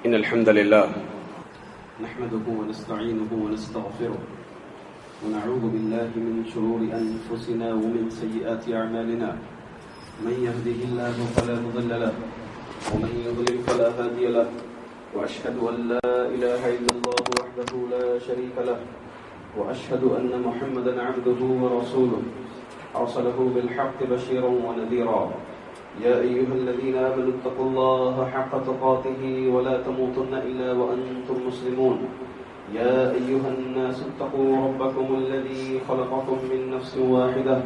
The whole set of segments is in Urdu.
إن الحمد لله نحمده ونستعينه ونستغفره ونعوذ بالله من شرور أنفسنا ومن سيئات أعمالنا من يهده الله فلا مضل له ومن يضلل فلا هادي له وأشهد أن لا إله إلا الله وحده لا شريك له وأشهد أن محمدا عبده ورسوله أرسله بالحق بشيرا ونذيرا يا أيها الذين آمنوا اتقوا الله حق تقاته ولا تموتن إلا وأنتم مسلمون يا أيها الناس اتقوا ربكم الذي خلقكم من نفس واحدة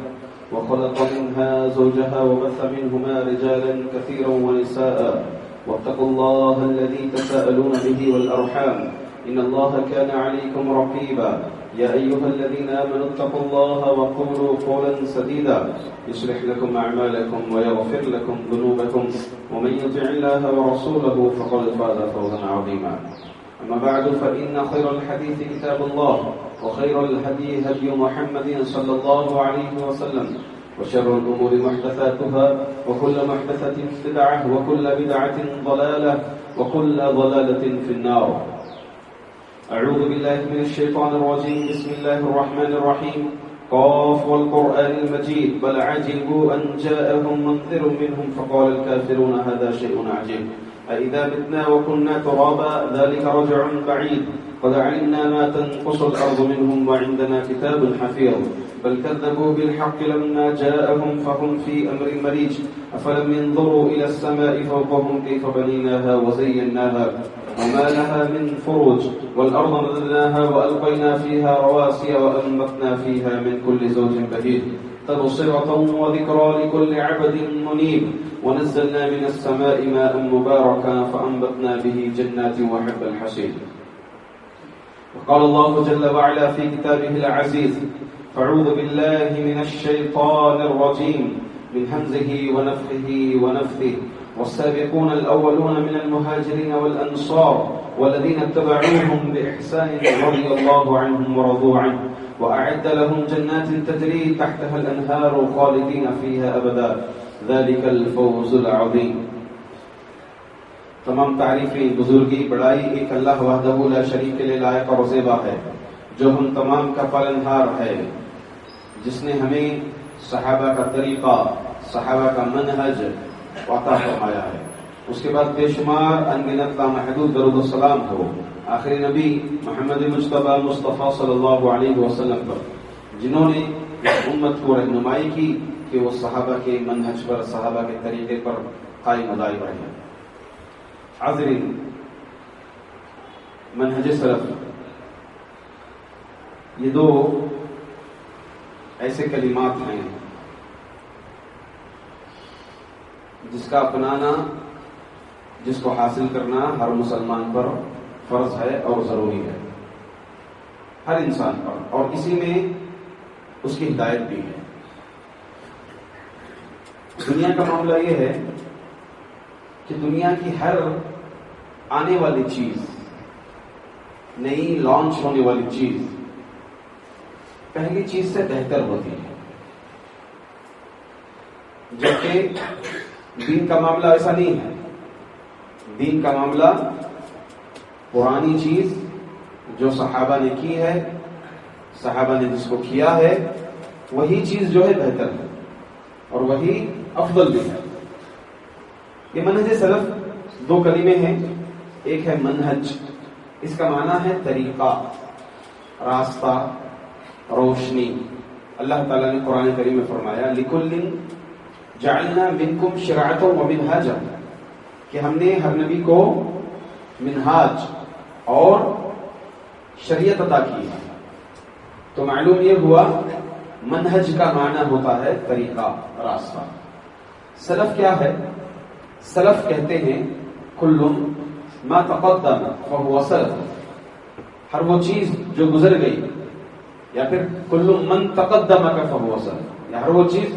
وخلق منها زوجها وبث منهما رجالا كثيرا ونساء واتقوا الله الذي تساءلون به والأرحام إن الله كان عليكم رقيبا يا أيها الذين آمنوا اتقوا الله وقولوا قولا سديدا يصلح لكم أعمالكم ويغفر لكم ذنوبكم ومن يطع الله ورسوله فقد فاز فوزا عظيما أما بعد فإن خير الحديث كتاب الله وخير الهدي هدي محمد صلى الله عليه وسلم وشر الأمور محدثاتها وكل محدثة بدعة وكل بدعة ضلالة وكل ضلالة في النار. أعوذ بالله من الشيطان الرجيم. بسم الله الرحمن الرحيم. قاف والقرآن المجيد بل عجبوا أن جاءهم منذر منهم فقال الكافرون هذا شيء عجيب أإذا متنا وكنا ترابا ذلك رجع بعيد قد علمنا ما تنقص الأرض منهم وعندنا كتاب حفيظ بل كذبوا بالحق لما جاءهم فهم في أمر مريج أفلم ينظروا إلى السماء فوقهم كيف بنيناها وزيناها وما لها من فروج والأرض مددناها وألقينا فيها رواسي وأنبتنا فيها من كل زوج بهيج تبصرة وذكرى لكل عبد منيب ونزلنا من السماء ماء مباركا فأنبتنا به جنات وحب الحصيد. وقال الله جل وعلا في كتابه العزيز فأعوذ بالله من الشيطان الرجيم من همزه ونفخه ونفثه والسابقون الأولون من المهاجرين والأنصار والذين اتبعوهم بإحسان رضي الله عنهم ورضوا عنه وأعد لهم جنات تجري تحتها الأنهار خالدين فيها أبدا ذلك الفوز العظيم. تمام تعریفیں بزرگی بڑائی ایک اللہ وحدہ لا شریک کے لیے لائق اور زیبا ہے جو ہم تمام کا پالنہار ہے جس نے ہمیں صحابہ کا طریقہ صحابہ کا منہج عطا فرمایا ہے. اس کے بعد بے شمار انگنت لامحدود درود و سلام ہو آخری نبی محمد مجتبی مصطفیٰ صلی اللہ علیہ وسلم پر جنہوں نے اس امت کو رہنمائی کی کہ وہ صحابہ کے منہج پر صحابہ کے طریقے پر قائم دائم رہے. حاضرین، منہج سلف یہ دو ایسے کلمات ہیں جس کا اپنانا جس کو حاصل کرنا ہر مسلمان پر فرض ہے اور ضروری ہے، ہر انسان پر، اور اسی میں اس کی ہدایت بھی ہے. دنیا کا معاملہ یہ ہے کہ دنیا کی ہر آنے والی چیز، نئی لانچ ہونے والی چیز پہلی چیز سے بہتر ہوتی ہے، جبکہ دین کا معاملہ ایسا نہیں ہے. دین کا معاملہ پرانی چیز جو صحابہ نے کی ہے، صحابہ نے جس کو کیا ہے، وہی چیز جو ہے بہتر ہے اور وہی افضل بھی ہے. یہ منہج سلف دو کلمے ہیں. ایک ہے منہج، اس کا معنی ہے طریقہ، راستہ، روشنی. اللہ تعالیٰ نے قرآن کریم میں فرمایا لِكُلٍّ جعلنا منکم شرعۃ ومنہاجا، کہ ہم نے ہر نبی کو منہاج اور شریعت عطا کی ہے. تو معلوم یہ ہوا منہج کا معنی ہوتا ہے طریقہ، راستہ. سلف کیا ہے؟ سلف کہتے ہیں کل ما تقدم فهو سلف، ہر وہ چیز جو گزر گئی، یا پھر کل من تقدمک فهو سلف، یا ہر وہ چیز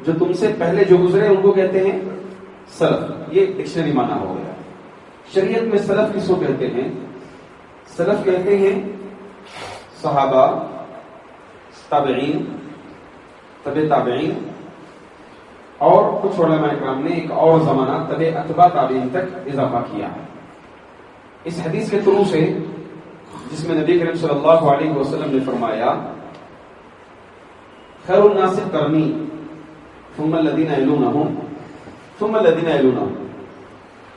جو تم سے پہلے جو گزرے ان کو کہتے ہیں سلف. یہ ڈکشنری معنی ہو گیا. شریعت میں سلف کس کو کہتے ہیں؟ سلف کہتے ہیں صحابہ، تابعین، تبع تابعین، اور کچھ علماء کرام نے ایک اور زمانہ تبع اتباع تابعین تک اضافہ کیا ہے. اس حدیث کے تھرو سے جس میں نبی کریم صلی اللہ علیہ وسلم نے فرمایا خیر الناس قرنی ثم الذین یلونہم ثم الذین یلونہم،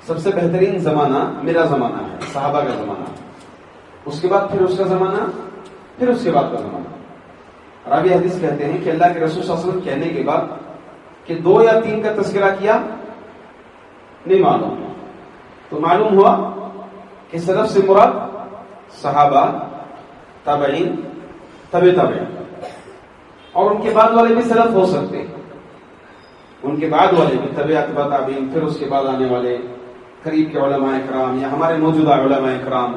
سب سے بہترین زمانہ میرا زمانہ ہے، صحابہ کا زمانہ، اس کے بعد پھر اس کا زمانہ، پھر اس کے بعد کا زمانہ۔ راوی حدیث کہتے ہیں کہ اللہ کے رسول صلی اللہ علیہ وسلم کہنے کے بعد کہ 2 یا 3 کا تذکرہ کیا نہیں معلوم، تو معلوم ہوا کہ سلف سے مراد صحابہ، تابعین، تبع تابعین، اور ان کے بعد والے بھی سلف ہو سکتے ہیں، ان کے بعد والے بھی تبع تابعین، پھر اس کے بعد آنے والے قریب کے علماء کرام یا ہمارے موجودہ علماء کرام،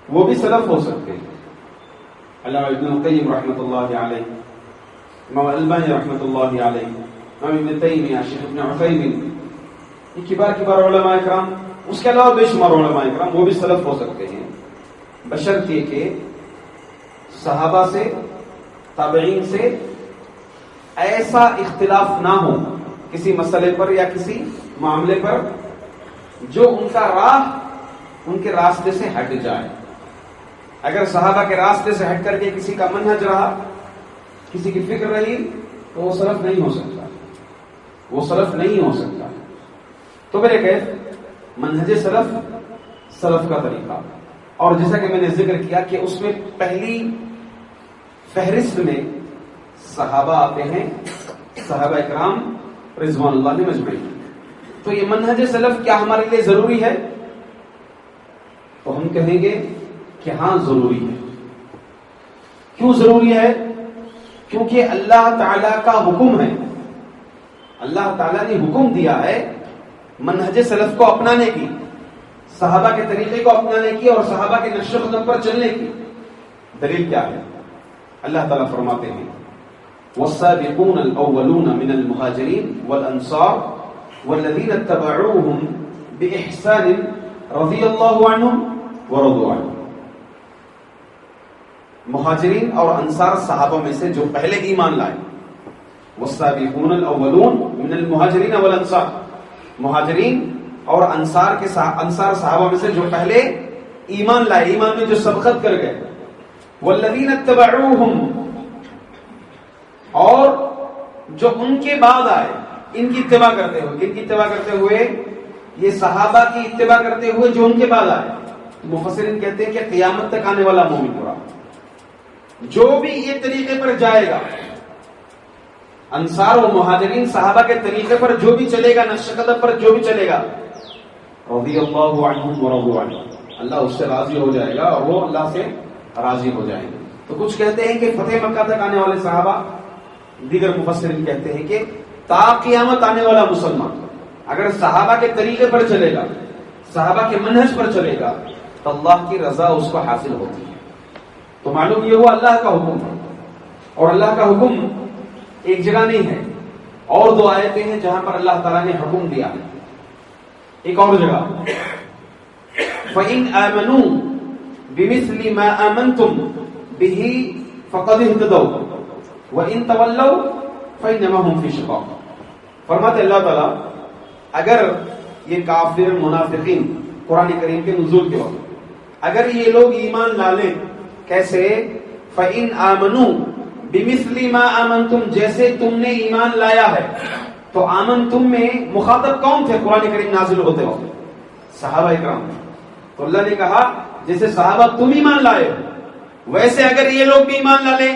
وہ بھی سلف ہو سکتے ہیں۔ علامہ ابن القیم رحمۃ اللہ علیہ، امام البانی رحمۃ اللہ علیہ، امام ابن تیمیہ، شیخ ابن عثیمین، یہ کبار علماء کرام، اس کے علاوہ بے شمار علماء کرام، وہ بھی سلف ہو سکتے ہیں، بشرط یہ کہ صحابہ سے، تابعین سے ایسا اختلاف نہ ہو کسی مسئلے پر یا کسی معاملے پر جو ان کا راہ ان کے راستے سے ہٹ جائے۔ اگر صحابہ کے راستے سے ہٹ کر کے کسی کا منہج رہا، کسی کی فکر رہی، تو وہ سلف نہیں ہو سکتا، وہ سلف نہیں ہو سکتا۔ تو میرے کیف منہج سلف، سلف کا طریقہ، اور جیسا کہ میں نے ذکر کیا کہ اس میں پہلی فہرست میں صحابہ آتے ہیں، صحابہ اکرام رضوان اللہ علیہم اجمعین۔ تو یہ منہج سلف کیا ہمارے لیے ضروری ہے؟ تو ہم کہیں گے کہ ہاں ضروری ہے۔ کیوں ضروری ہے؟ کیونکہ اللہ تعالی کا حکم ہے، اللہ تعالی نے حکم دیا ہے منہج سلف کو اپنانے کی، صحابہ کے طریقے کو اپنانے کی اور صحابہ کے نقش قدم پر چلنے کی۔ دلیل کیا ہے؟ اللہ تعالیٰ فرماتے ہیں والسابقون الاولون من المہاجرین والانصار والذین اتبعوهم باحسان رضی اللہ عنہم ورضوا عنہ۔ مہاجرین اور انصار صحابہ میں سے جو پہلے ایمان لائے، والسابقون الاولون من المہاجرین والانصار، مہاجرین اور انصار صحابہ میں سے جو پہلے ایمان لائے، ایمان میں جو سبقت کر گئے، والذین اتبعوهم، اور جو ان کے بعد آئے، ان کی اتباع کرتے ہوئے، ان کی اتباع کرتے ہوئے، یہ صحابہ کی اتباع کرتے ہوئے جو ان کے بعد آئے، مفسرین کہتے ہیں کہ قیامت تک آنے والا مومن پورا، جو بھی یہ طریقے پر جائے گا، انصار و مہاجرین صحابہ کے طریقے پر جو بھی چلے گا، نقش قدم پر جو بھی چلے گا، رضی اللہ عنہم ورضوا عنہ، اللہ اس سے راضی ہو جائے گا اور وہ اللہ سے راضی ہو جائیں گے۔ تو کچھ کہتے ہیں کہ فتح مکہ تک آنے والے صحابہ، دیگر مفسرین کہتے ہیں کہ تا قیامت آنے والا مسلمان اگر صحابہ کے طریقے پر چلے گا، صحابہ کے منہج پر چلے گا، تو اللہ کی رضا اس کو حاصل ہوتی ہے۔ تو معلوم یہ ہوا اللہ کا حکم ہے، اور اللہ کا حکم ایک جگہ نہیں ہے، اور 2 آیتیں ہیں جہاں پر اللہ تعالیٰ نے حکم دیا ہے۔ ایک اور جگہ فَإِنْ آمَنُوا بِمِثْلِ مَا آمَنْتُمْ بِهِ فَقَدِ اهْتَدَوْا وَإِن تَوَلَّوْا فَإِنَّمَا هُمْ فِي شِقَاقٍ۔ فرماتے اللہ تعالیٰ اگر یہ کافر منافقین قرآن کریم کے نزول کے وقت اگر یہ لوگ ایمان لا لیں، کیسے؟ فَإِنْ آمَنُوا بِمِثْلِ مَا آمَنْتُمْ، جیسے تم نے ایمان لایا ہے۔ تو آمنتم میں مخاطب کون تھے قرآن کریم نازل ہوتے وقت؟ صحابہ اکرام۔ تو اللہ نے کہا جیسے صحابہ تم ایمان لائے ہو، ویسے اگر یہ لوگ بھی ایمان لا لیں،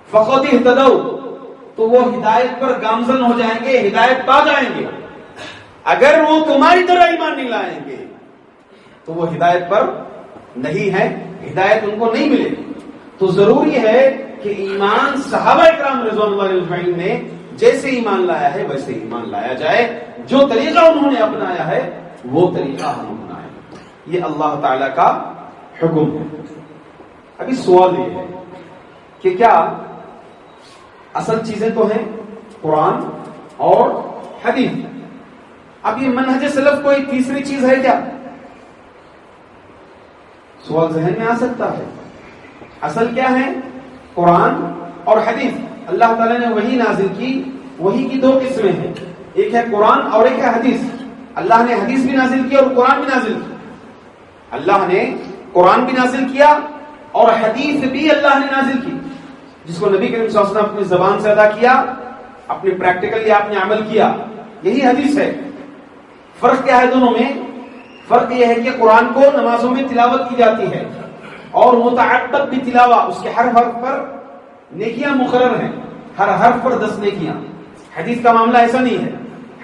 فَقَدِ اهْتَدَوْا، تو وہ ہدایت پر گامزن ہو جائیں گے، ہدایت پا جائیں گے۔ اگر وہ تمہاری طرح ایمان نہیں لائیں گے تو وہ ہدایت پر نہیں ہے، ہدایت ان کو نہیں ملے گی۔ تو ضروری ہے کہ ایمان صحابہ اکرام رضوان اللہ علیہم اجمعین نے جیسے ایمان لایا ہے ویسے ایمان لایا جائے، جو طریقہ انہوں نے اپنایا ہے وہ طریقہ ہم اپنائیں، یہ اللہ تعالی کا حکم ہے۔ ابھی سوال یہ ہے کہ کیا اصل چیزیں تو ہیں قرآن اور حدیث، اب یہ منہج سلف کوئی تیسری چیز ہے کیا؟ سوال ذہن میں آ سکتا ہے۔ اصل کیا ہے؟ قرآن اور حدیث۔ اللہ تعالیٰ نے وحی نازل کی، وحی کی 2 قسمیں ہیں، ایک ہے قرآن اور ایک ہے حدیث۔ اللہ نے حدیث بھی نازل کی اور قرآن بھی نازل کیا. اللہ نے قرآن بھی نازل کیا اور حدیث بھی اللہ نے نازل کی، جس کو نبی کریم صلی اللہ علیہ وسلم اپنی زبان سے ادا کیا، اپنے پریکٹیکلی آپ نے عمل کیا. یہی حدیث ہے. فرق کیا ہے دونوں میں؟ فرق یہ ہے کہ قرآن کو نمازوں میں تلاوت کی جاتی ہے اور متعبد بھی تلاوہ، اس کے ہر حرف پر نیکیاں مقرر ہیں، ہر حرف پر 10 نیکیاں. حدیث کا معاملہ ایسا نہیں ہے.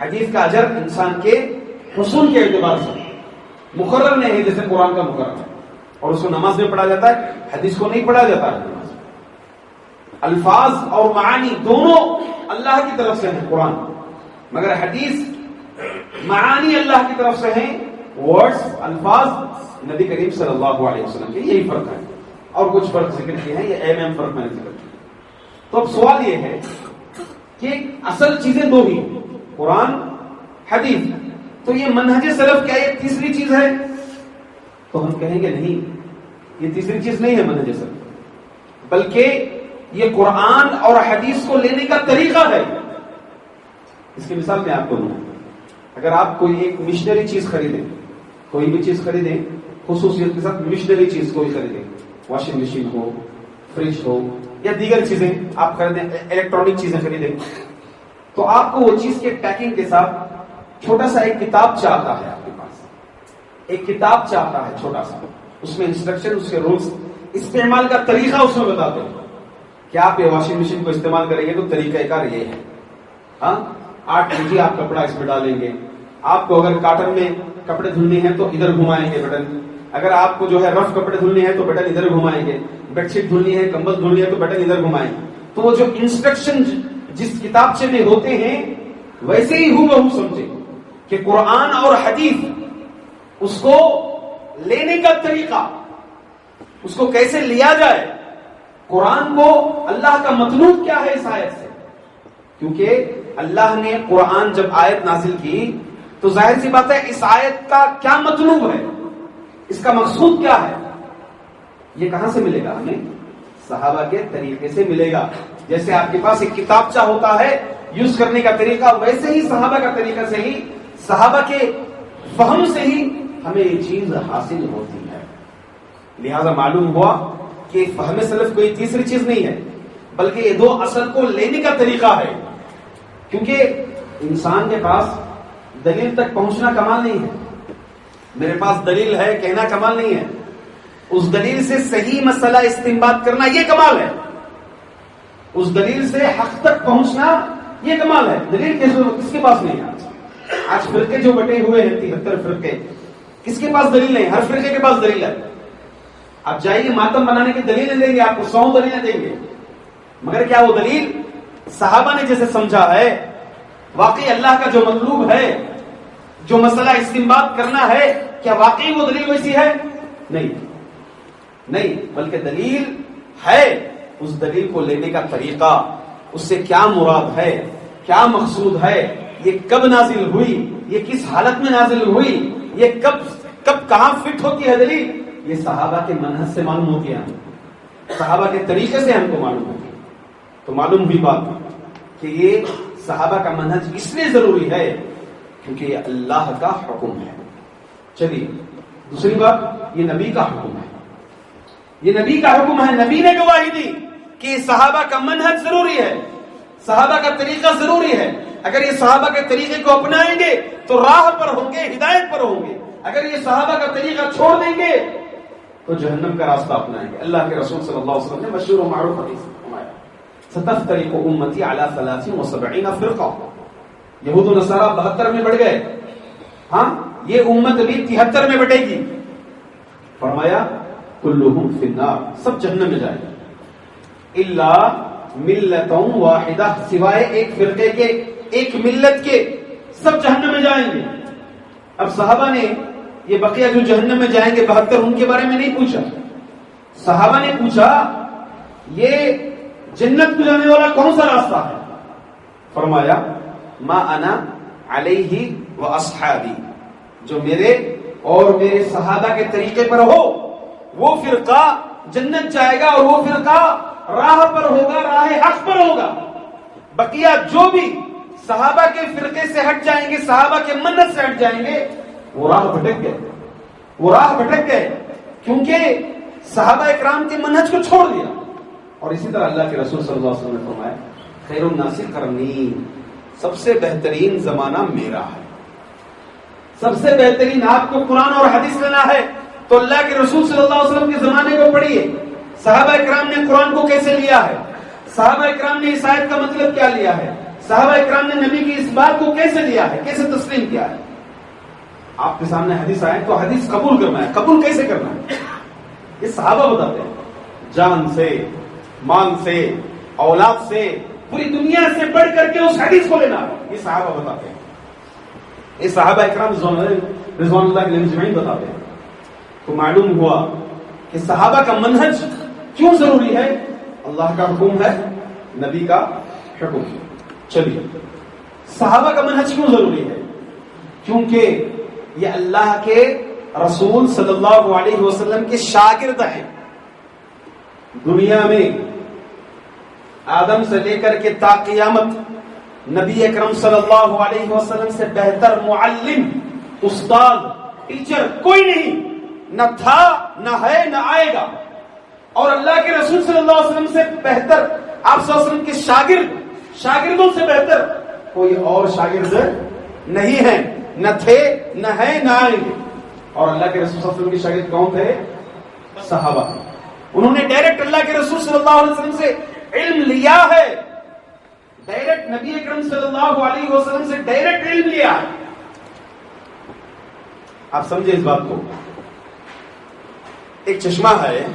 حدیث کا اجر انسان کے حصول کے اعتبار سے مقرر نہیں ہے جیسے قرآن کا مقرر ہے، اور اس کو نماز میں پڑھا جاتا ہے، حدیث کو نہیں پڑھا جاتا ہے. نماز الفاظ اور معانی دونوں اللہ کی طرف سے ہیں قرآن، مگر حدیث معانی اللہ کی طرف سے ہیں، ورڈز الفاظ نبی کریم صلی اللہ علیہ وسلم کے. یہی فرق ہے، اور کچھ فرق ذکر کیے ہیں، یہ اہم فرق میں نے ذکر کیا. تو اب سوال یہ ہے کہ اصل چیزیں دو ہی، قرآن حدیث. تو یہ منہج سلف کیا یہ تیسری چیز ہے؟ تو ہم کہیں گے نہیں، یہ تیسری چیز نہیں ہے منہج سلف، بلکہ یہ قرآن اور حدیث کو لینے کا طریقہ ہے. اس کی مثال میں آپ کو دوں. اگر آپ کوئی ایک مشنری چیز خریدیں، کوئی بھی چیز خریدیں، خصوصیت کے ساتھ مشنری چیز کوئی خریدیں، واشنگ مشین ہو، فریج ہو یا دیگر چیزیں آپ خریدیں، الیکٹرانک چیزیں خریدیں، تو آپ کو وہ چیز کے پیکنگ کے ساتھ چھوٹا سا ایک کتاب چاہتا ہے. آپ کے پاس ایک کتاب چاہتا ہے چھوٹا سا، اس میں انسٹرکشن، اس کے رولز، استعمال کا طریقہ اس میں بتاتے ہیں کہ آپ یہ واشنگ مشین کو استعمال کریں گے تو طریقہ کار یہ ہے. ہاں 8 kg آپ کپڑا اس میں ڈالیں گے. آپ کو اگر کاٹن میں کپڑے دھلنے ہیں تو ادھر گھمائیں گے بٹن، اگر آپ کو جو ہے رف کپڑے دھلنے ہیں تو بٹن ادھر گھمائیں گے، بیڈ شیٹ دھلنی ہے، کمبل دھلنی ہے تو بٹن ادھر گھمائیں. تو وہ جو انسٹرکشن جس کتابچے میں ہوتے ہیں ویسے ہی ہو سمجھے کہ قرآن اور حدیث اس کو لینے کا طریقہ، اس کو کیسے لیا جائے، قرآن کو اللہ کا مطلوب کیا ہے اس آیت سے. کیونکہ اللہ نے قرآن جب آیت نازل کی تو ظاہر سی بات ہے اس آیت کا کیا مطلوب ہے، اس کا مقصود کیا ہے. یہ کہاں سے ملے گا؟ ہمیں صحابہ کے طریقے سے ملے گا. جیسے آپ کے پاس ایک کتابچہ ہوتا ہے یوز کرنے کا طریقہ، ویسے ہی صحابہ کا طریقہ سے ہی، صحابہ کے فہم سے ہی ہمیں یہ چیز حاصل ہوتی ہے. لہذا معلوم ہوا کہ فہم سلف کوئی تیسری چیز نہیں ہے، بلکہ یہ دو اصل کو لینے کا طریقہ ہے. کیونکہ انسان کے پاس دلیل تک پہنچنا کمال نہیں ہے. میرے پاس دلیل ہے کہنا کمال نہیں ہے، اس دلیل سے صحیح مسئلہ استنباط کرنا یہ کمال ہے. اس دلیل سے حق تک پہنچنا یہ کمال ہے. دلیل کس کے پاس نہیں ہے؟ آج فرقے جو بٹے ہوئے ہیں 73 فرقے، کس کے پاس دلیل نہیں؟ ہر فرقے کے پاس دلیل ہے. آپ جائیے ماتم بنانے کی دلیلیں دیں گے، آپ کو 100 دلیلیں دیں گے، مگر کیا وہ دلیل صحابہ نے جیسے سمجھا ہے، واقعی اللہ کا جو مطلوب ہے، جو مسئلہ استنباط کرنا ہے، کیا واقعی وہ دلیل ویسی ہے؟ نہیں، بلکہ دلیل ہے. اس دلیل کو لینے کا طریقہ، اس سے کیا مراد ہے، کیا مقصود ہے، یہ کب نازل ہوئی، یہ کس حالت میں نازل ہوئی، یہ کب کہاں فٹ ہوتی ہے دلیل، یہ صحابہ کے منہج سے معلوم ہوتی ہے، صحابہ کے طریقے سے ہم کو معلوم ہوتی ہے. تو معلوم ہوئی بات کہ یہ صحابہ کا منہج اس لیے ضروری ہے کیونکہ یہ اللہ کا حکم ہے. چلیے دوسری بات، یہ نبی کا حکم ہے. یہ نبی کا حکم ہے، نبی نے گواہی دی کہ صحابہ کا منہج ضروری ہے، صحابہ کا طریقہ ضروری ہے. اگر یہ صحابہ کے طریقے کو اپنائیں گے تو راہ پر ہوں گے، ہدایت پر ہوں گے. اگر یہ صحابہ کا طریقہ چھوڑ دیں گے تو جہنم کا راستہ اپنائیں گے. اللہ کے رسول صلی اللہ علیہ وسلم نے مشہور و معروف حدیث فرمایا، ستفترق امتی علی 73 فرقہ. یہود و نصارہ 72 میں بڑھ گئے، ہاں یہ امت بھی 73 میں بٹے گی. فرمایا کلہم فی النار، سب جہنم میں جائیں گے، الا ملۃ واحدہ، سوائے ایک فرقے کے، ایک ملت کے، سب جہنم میں جائیں گے. اب صحابہ نے یہ بقیہ جو جہنم میں جائیں گے 72 ان کے بارے میں نہیں پوچھا. صحابہ نے پوچھا یہ جنت کو جانے والا کون سا راستہ ہے؟ فرمایا ما انا علیہ و اصحابی، جو میرے اور میرے صحابہ کے طریقے پر ہو وہ فرقہ جنت جائے گا، اور وہ فرقہ راہ پر ہوگا، راہ حق پر ہوگا. بقیہ جو بھی صحابہ کے فرقے سے ہٹ جائیں گے، صحابہ کے منہج سے ہٹ جائیں گے، وہ راہ بھٹک گئے کیونکہ صحابہ اکرام کے منہج کو چھوڑ دیا. اور اسی طرح اللہ کے رسول صلی اللہ علیہ وسلم نے فرمایا خیر الناس قرنی، سب سے بہترین زمانہ میرا ہے. سب سے بہترین آپ کو قرآن اور حدیث لینا ہے تو اللہ کے رسول صلی اللہ علیہ وسلم کے زمانے کو پڑھیے. صحابہ اکرام نے قرآن کو کیسے لیا ہے، صحابہ اکرام نے اس آیت کا مطلب کیا لیا ہے، صحابہ اکرام نے نبی کی اس بات کو کیسے لیا ہے، کیسے تسلیم کیا ہے. آپ کے سامنے حدیث آئے تو حدیث قبول کرنا ہے. قبول کیسے کرنا ہے یہ صحابہ بتاتے ہیں. جان سے، مال سے، اولاد سے، پوری دنیا سے بڑھ کر کے اس حدیث کو لینا یہ صحابہ بتاتے ہیں. یہ صحابہ اکرام رضوان اللہ علیہم اجمعین بتاتے ہیں. تو معلوم ہوا کہ صحابہ کا منہج کیوں ضروری ہے. اللہ کا حکم ہے، نبی کا حکم. چلیے صحابہ کا منہج کیوں ضروری ہے؟ کیونکہ یہ اللہ کے رسول صلی اللہ علیہ وسلم کے شاگرد ہیں. دنیا میں آدم سے لے کر کے تا قیامت نبی اکرم صلی اللہ علیہ وسلم سے بہتر معلم، استاد، ٹیچر کوئی نہیں، نہ تھا، نہ ہے، نہ آئے گا. اور اللہ کے رسول صلی اللہ علیہ وسلم سے بہتر، آپ صلی اللہ علیہ وسلم کے شاگردوں سے بہتر کوئی اور شاگرد نہیں ہے، نہ تھے، نہ ہے، نہ آئیں گے. اور اللہ کے رسول صلی اللہ علیہ وسلم کے شاگرد کون تھے؟ صحابہ. انہوں نے ڈائریکٹ اللہ کے رسول صلی اللہ علیہ وسلم سے علم لیا ہے، ڈائریکٹ نبی اکرم صلی اللہ علیہ وسلم سے ڈائریکٹ علم لیا ہے. آپ سمجھے اس بات کو. ایک چشمہ ہے،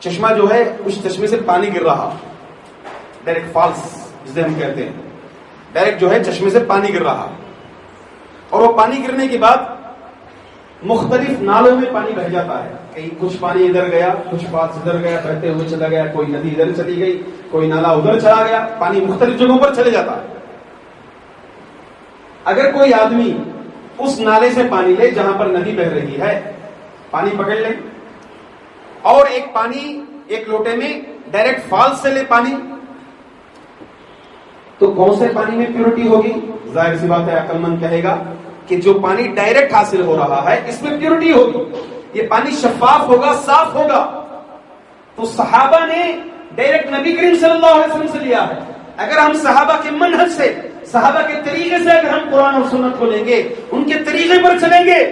چشمہ جو ہے اس چشمے سے پانی گر رہا، ڈائریکٹ فالس جسے ہم کہتے ہیں، ڈائریکٹ جو ہے چشمے سے پانی گر رہا. اور وہ پانی گرنے کے بعد مختلف نالوں میں پانی بہ جاتا ہے. کہیں کچھ پانی ادھر گیا، کچھ پاس ادھر گیا، بہتے ہوئے چلا گیا، کوئی ندی ادھر چلی گئی، کوئی نالا ادھر چلا گیا. پانی مختلف جگہوں پر چلے جاتا ہے. اگر کوئی آدمی اس نالے سے پانی لے جہاں پر ندی بہ رہی ہے، پانی پکڑ لے، اور ایک لوٹے میں ڈائریکٹ فالس سے لے پانی، تو کون سے پانی میں پیورٹی ہوگی؟ ظاہر سی بات ہے عقل مند کہے گا کہ جو پانی ڈائریکٹ حاصل ہو رہا ہے اس میں پیورٹی ہوگی، یہ پانی شفاف ہوگا، صاف ہوگا. تو صحابہ نے ڈائریکٹ نبی کریم صلی اللہ علیہ وسلم سے لیا ہے. اگر ہم صحابہ کے منہج سے، صحابہ کے طریقے سے اگر ہم قرآن اور سنت کو لیں گے، ان کے طریقے پر چلیں گے،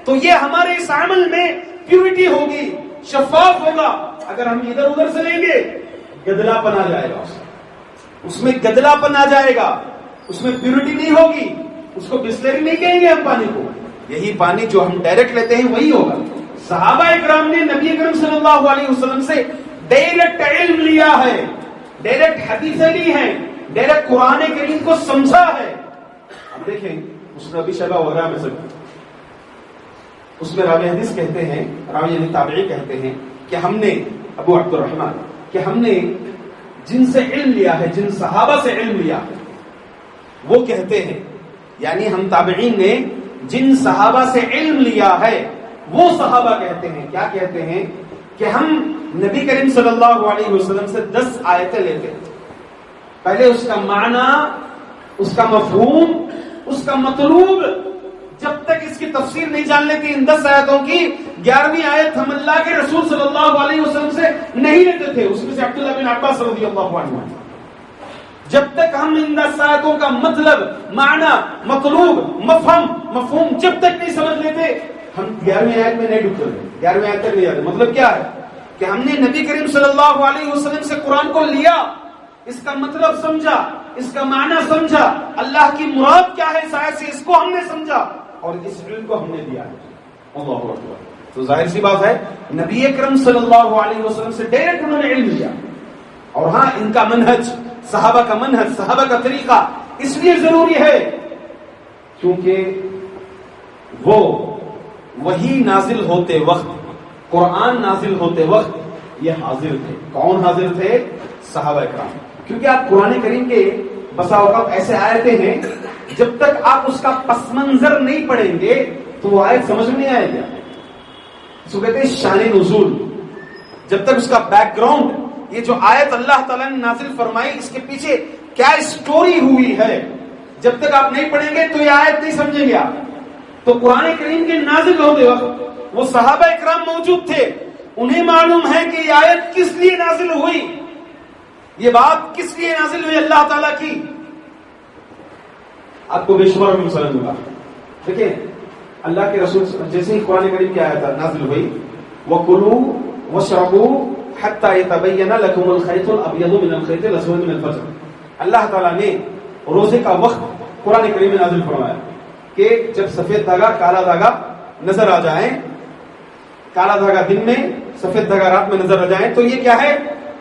تو یہ ہمارے اس عمل میں پیورٹی ہوگی، شفاف ہوگا. اگر ہم ادھر ادھر سے لیں گے، گدلا پن آ جائے گا، اس میں گدلا پن آ جائے گا، اس میں پیورٹی نہیں ہوگی، اس کو بسلری نہیں کہیں گے ہم پانی کو. یہی پانی جو ہم ڈائریکٹ لیتے ہیں وہی ہوگا. صحابہ اکرام نے نبی اکرم صلی اللہ علیہ وسلم سے ڈائریکٹ علم لیا ہے، ڈائریکٹ حدیثیں لی ہیں، ڈائریکٹ قرآن کریم کو سمجھا ہے. اب دیکھیں اس نبی شیبہ وغیرہ میں سے اس میں راوی حدیث کہتے ہیں، راوی یعنی تابعی کہتے ہیں کہ ہم نے، ابو عبد الرحمن، کہ ہم نے جن سے علم لیا ہے، جن صحابہ سے علم لیا ہے، وہ کہتے ہیں، یعنی ہم تابعین نے جن صحابہ سے علم لیا ہے وہ صحابہ کہتے ہیں، کیا کہتے ہیں کہ ہم نبی کریم صلی اللہ علیہ وسلم سے 10 آیتیں لیتے ہیں. پہلے اس کا معنی، اس کا مفہوم، اس کا مطلوب، جب تک اس کی تفسیر نہیں جان لیتے ان 10 آیتوں کی 11ویں آیت ہم اللہ کے رسول صلی اللہ علیہ وسلم سے نہیں لیتے تھے. اس میں سے عبداللہ بن عباس رضی اللہ عنہ. جب تک ہم ان 10 آیتوں کا مطلب، معنی، مطلوب، مفہوم جب تک نہیں سمجھ لیتے، ہم 11ویں آیت میں نہیں ڈوبتے، 11ویں آیت تک نہیں جاتے. مطلب کیا ہے کہ ہم نے نبی کریم صلی اللہ علیہ وسلم سے قرآن کو لیا، اس کا مطلب سمجھا، اس کا معنی سمجھا، اللہ کی مراد کیا ہے شاید سے اس کو ہم نے سمجھا، اور اس علم کو ہم نے دیا ہے. اللہ اکبر. تو ظاہر سی بات ہے نبی اکرم صلی اللہ علیہ وسلم سے ڈائریکٹ انہوں نے علم لیا. اور ہاں ان کا منہج، صحابہ کا منہج، صحابہ کا طریقہ اس لیے ضروری ہے کیونکہ وہ وحی نازل ہوتے وقت، قرآن نازل ہوتے وقت یہ حاضر تھے. کون حاضر تھے؟ صحابہ کرام. کیونکہ آپ قرآن کریم کے بسا اوقات ایسے آیتیں ہیں جب تک آپ اس کا پس منظر نہیں پڑھیں گے تو وہ آیت سمجھ میں نہیں آئے گا. اس کو کہتے ہیں شان نزول. جب تک اس کا بیک گراؤنڈ، یہ جو آیت اللہ تعالیٰ نے نازل فرمائی اس کے پیچھے کیا اسٹوری ہوئی ہے، جب تک آپ نہیں پڑھیں گے تو یہ آیت نہیں سمجھیں گے آپ. تو قرآن کریم کے نازل ہوتے وقت وہ صحابہ اکرام موجود تھے, انہیں معلوم ہے کہ یہ آیت کس لیے نازل ہوئی, یہ بات کس لیے نازل ہوئی اللہ تعالیٰ کی. آپ کو بے شمار مسلم ہوگا. دیکھیں اللہ کے رسول جیسے ہی قرآن کریم کی آیت نازل ہوئی, وَكُلُوا وَاشْرَبُوا حَتَّى يَتَبَيَّنَ لَكُمُ الْخَيْطُ الْأَبْيَضُ مِنَ الْخَيْطِ الْأَسْوَدِ مِنَ الْفَجْرِ. اللہ تعالیٰ نے روزے کا وقت قرآن کریم میں نازل فرمایا کہ جب سفید دھاگا کالا دھاگا نظر آ جائیں, کالا دھاگا دن میں سفید دھاگا رات میں نظر آ جائیں تو یہ کیا ہے,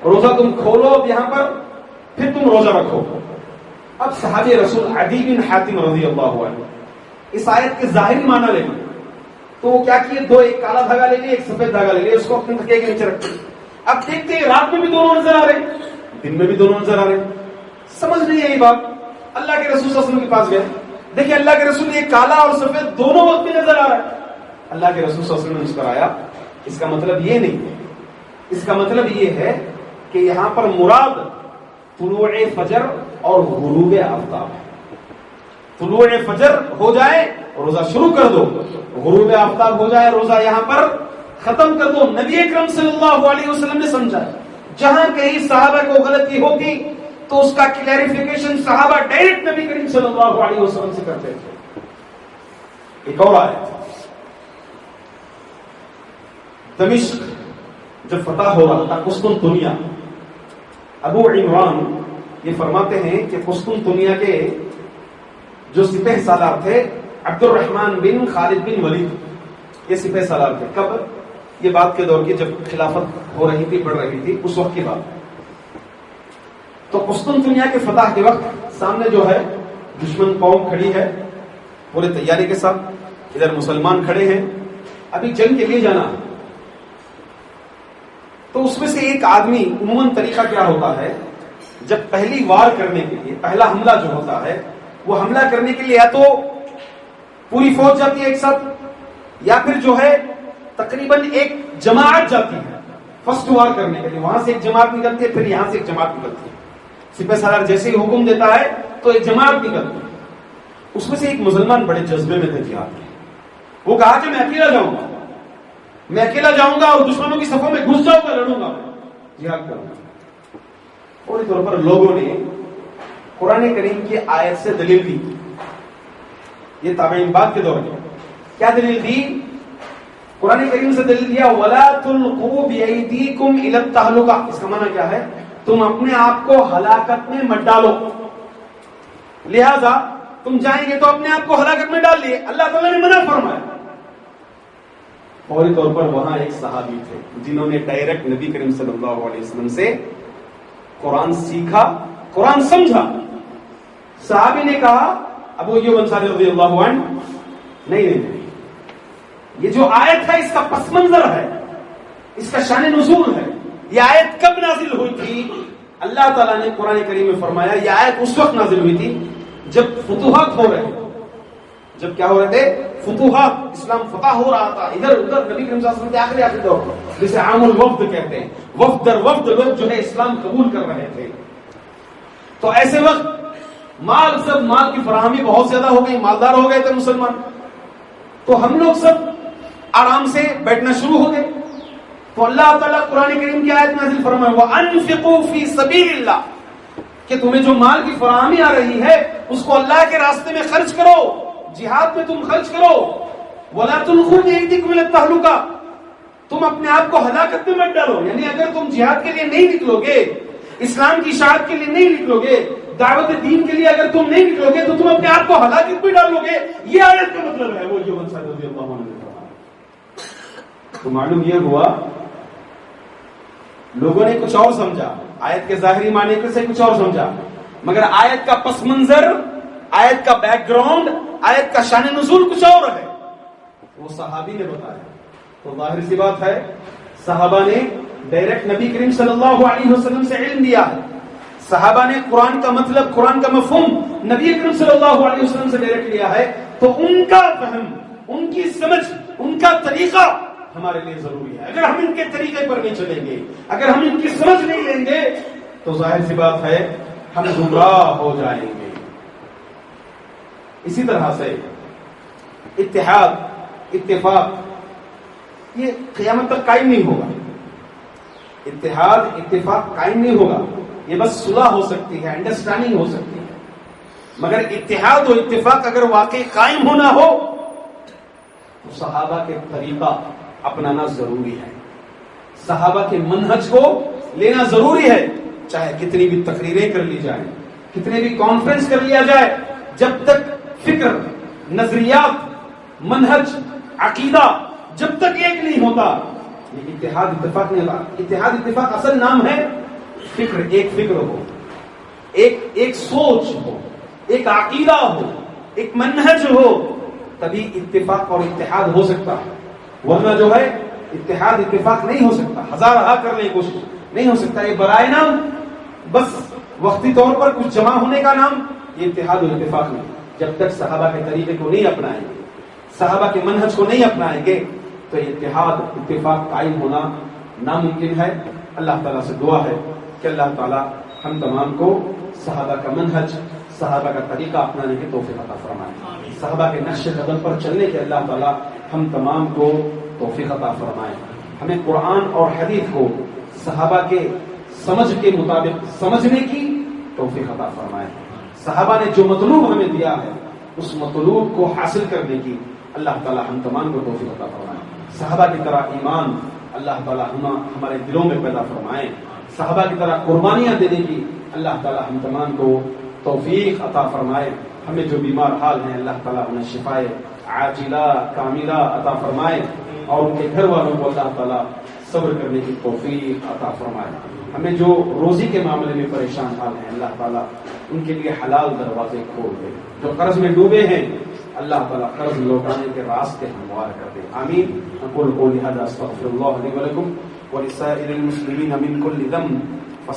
روزہ تم کھولو اب یہاں پر, پھر تم روزہ رکھو. اب صحابی رسول عدی بن حاتم رضی اللہ عنہ اس آیت کے ظاہری معنی لے تو وہ کیا کیے, دو, ایک کالا دھاگا لے لیے, ایک سفید دھاگا لے لیے, اس کو اپنے تکیے کے نیچے رکھتے. اب دیکھتے ہیں رات میں بھی دونوں نظر آ رہے, دن میں بھی دونوں نظر آ رہے. سمجھ نہیں ہے یہ بات. اللہ کے رسول صلی اللہ علیہ وسلم کے پاس گئے, دیکھیں اللہ کے رسول یہ کالا اور سفید دونوں وقت میں نظر آ رہا ہے. اللہ کے رسول صلی اللہ علیہ وسلم نے مسکرایا. اس کا مطلب یہ نہیں ہے, اس کا مطلب یہ ہے کہ یہاں پر مراد طلوع فجر اور غروب آفتاب ہے. طلوع فجر ہو جائے روزہ شروع کر دو, غروب آفتاب ہو جائے روزہ یہاں پر ختم کر دو. نبی اکرم صلی اللہ علیہ وسلم نے سمجھا. جہاں کہیں صحابہ کو غلطی ہوگی تو اس کا کلیریفیکیشن صحابہ ڈائریکٹ نبی کریم صلی اللہ علیہ وسلم سے کرتے تھے. ایک اور آیت, دمشق جب فتح ہو رہا تھا, قسطنطنیہ, ابو عمران یہ فرماتے ہیں کہ قسطنطنیہ کے جو سپہ سالار تھے عبد الرحمن بن خالد بن ولید, یہ سپہ سالار تھے. کب, یہ بات کے دور کی جب خلافت ہو رہی تھی, بڑھ رہی تھی, اس وقت کی بات. تو قسطنطنیہ کے فتح کے وقت سامنے جو ہے دشمن قوم کھڑی ہے پورے تیاری کے ساتھ, ادھر مسلمان کھڑے ہیں, ابھی جنگ کے لیے جانا. تو اس میں سے ایک آدمی, عموماً طریقہ کیا ہوتا ہے, جب پہلی وار کرنے کے لیے, پہلا حملہ جو ہوتا ہے, وہ حملہ کرنے کے لیے یا تو پوری فوج جاتی ہے ایک ساتھ, یا پھر جو ہے تقریباً ایک جماعت جاتی ہے فرسٹ وار کرنے کے لیے. وہاں سے ایک جماعت نکلتی ہے, پھر یہاں سے ایک جماعت نکلتی ہے. سپہ سالار جیسے ہی حکم دیتا ہے تو ایک جماعت نکلتی ہے. اس میں سے ایک مسلمان بڑے جذبے میں تھے جہاد کے. وہ کہا کہ میں اکیلا جاؤں گا, میں اکیلا جاؤں گا اور دشمنوں کی صفوں میں گھس جاؤں گا, لڑوں گا, جہاد کروں گا. فوری طور پر لوگوں نے قرآن کریم کی آیت سے دلیل دی. یہ تابعین بعد کے دور میں کیا دلیل دی, قرآن کریم سے دلیل دیا وَلَا تُلْقُوا بِأَيْدِيكُمْ إِلَى التَّهْلُكَةِ. اس کا معنی کیا ہے, تم اپنے آپ کو ہلاکت میں مت ڈالو, لہذا تم جائیں گے تو اپنے آپ کو ہلاکت میں ڈال لیے. اللہ تعالیٰ نے منع فرمایا. فوری طور پر وہاں ایک صحابی تھے جنہوں نے ڈائریکٹ نبی کریم صلی اللہ علیہ وسلم سے قرآن سیکھا, قرآن سمجھا. صحابی نے کہا, ابو ایوب انصاری رضی اللہ عنہ, نہیں, یہ جو آیت ہے اس کا پس منظر ہے, اس کا شان نزول ہے. یہ آیت کب نازل ہوئی تھی؟ اللہ تعالیٰ نے قرآن کریم میں فرمایا یہ آیت اس وقت نازل ہوئی تھی جب فتوحات ہو رہے, جب کیا ہو رہے تھے, فتوحات, اسلام فتح ہو رہا تھا ادھر ادھر. نبی کریم صلی اللہ علیہ وسلم کے آخری دور جسے عام الوفد کہتے ہیں, وفد در وفد لوگ جو ہے اسلام قبول کر رہے تھے. تو ایسے وقت مال کی فراہمی بہت زیادہ ہو گئی, مالدار ہو گئے تھے مسلمان. تو ہم لوگ سب آرام سے بیٹھنا شروع ہو گئے. تو اللہ تعالیٰ قرآن کریم کی آیت نازل فرمائے وَأَنفِقُوا فِي سَبِيلِ اللَّهِ, کہ تمہیں جو مال کی فراہمی آ رہی ہے اس کو اللہ کے راستے میں خرچ کرو, جہاد میں تم خرچ کرو. وَلَا تُلْقُوا بِأَيْدِيكُمْ إِلَى التَّهْلُكَةِ, تم اپنے آپ کو ہلاکت میں مت ڈالو. یعنی اگر تم جہاد کے لیے نہیں نکلو گے, اسلام کی اشاعت کے لیے نہیں نکلو گے, دعوت دین کے لیے اگر تم نہیں نکلو گے تو تم اپنے آپ کو ہلاکت میں ڈالو گے. یہ آیت کا مطلب ہے. وہ جو انصاری رضی اللہ عنہ نے کہا. تو معلوم یہ ہوا لوگوں نے کچھ اور سمجھا, آیت کے ظاہری معنی سے کچھ اور سمجھا, مگر آیت کا پس منظر, آیت کا بیک گراؤنڈ, آیت کا شان نزول کچھ اور ہے. وہ صحابی نے بتایا. تو ظاہر سی بات ہے صحابہ نے ڈائریکٹ نبی کریم صلی اللہ علیہ وسلم سے علم دیا ہے. صحابہ نے قرآن کا مطلب, قرآن کا مفہوم نبی کریم صلی اللہ علیہ وسلم سے ڈائریکٹ لیا ہے. تو ان کا فہم, ان کی سمجھ, ان کا طریقہ ہمارے لیے ضروری ہے. اگر ہم ان کے طریقے پر نہیں چلیں گے, اگر ہم ان کی سمجھ نہیں لیں گے تو ظاہر سی بات ہے ہم گمراہ ہو جائیں گے. اسی طرح سے اتحاد، اتفاق یہ قیامت تک قائم نہیں ہوگا. اتحاد، اتفاق قائم نہیں ہوگا. یہ بس صلح ہو سکتی ہے، انڈرسٹینڈنگ ہو سکتی ہے. مگر اتحاد و اتفاق اگر واقعی قائم ہونا ہو تو صحابہ کے طریقہ اپنانا ضروری ہے، صحابہ کے منہج کو لینا ضروری ہے. چاہے کتنی بھی تقریریں کر لی جائیں، کتنے بھی کانفرنس کر لیا جائے، جب تک فکر، نظریات، منہج، عقیدہ جب تک ایک نہیں ہوتا یہ اتحاد اتفاق نہیں ہوتا. اتحاد اتفاق اصل نام ہے فکر، ایک فکر ہو، ایک سوچ ہو، ایک عقیدہ ہو، ایک منہج ہو، تبھی اتفاق اور اتحاد ہو سکتا ہے. ورنہ جو ہے اتحاد اتفاق نہیں ہو سکتا. ہزارہ کرنے کی کوشش نہیں ہو سکتا. یہ برائے نام بس وقتی طور پر کچھ جمع ہونے کا نام، یہ اتحاد و اتفاق نہیں. جب تک صحابہ کے طریقے کو نہیں اپنائیں گے، صحابہ کے منہج کو نہیں اپنائیں گے تو یہ اتحاد اتفاق قائم ہونا ناممکن ہے. اللہ تعالیٰ سے دعا ہے کہ اللہ تعالیٰ ہم تمام کو صحابہ کا منہج، صحابہ کا طریقہ اپنانے کی توفیق عطا فرمائے. صحابہ کے نقش قدم پر چلنے کے اللہ تعالیٰ ہم تمام کو توفیق عطا فرمائے. ہمیں قرآن اور حدیث کو صحابہ کے سمجھ کے مطابق سمجھنے کی توفیق عطا فرمائے. صحابہ نے جو مطلوب ہمیں دیا ہے اس مطلوب کو حاصل کرنے کی اللہ تعالیٰ ہم تمام کو توفیق عطا فرمائے. صحابہ کی طرح ایمان اللہ تعالیٰ ہمارے دلوں میں پیدا فرمائے. صحابہ کی طرح قربانیاں دینے کی اللہ تعالیٰ ہم تمام کو توفیق عطا فرمائے. ہمیں جو بیمار حال ہیں اللہ تعالیٰ انہیں شفائے عاجلہ کاملہ عطا فرمائے اور ان کے گھر والوں کو اللہ تعالیٰ صبر کرنے کی توفیق عطا فرمائے. ہمیں جو روزی کے معاملے میں پریشان حال ہیں اللہ تعالیٰ ان کے لیے حلال دروازے کھول دے. جو قرض میں ڈوبے ہیں اللہ تعالیٰ قرض لوٹانے کے راستے ہموار کر دے. آمین. اقول قولی ھذا استغفر اللہ لی ولکم ولسائر المسلمین من کل ذنب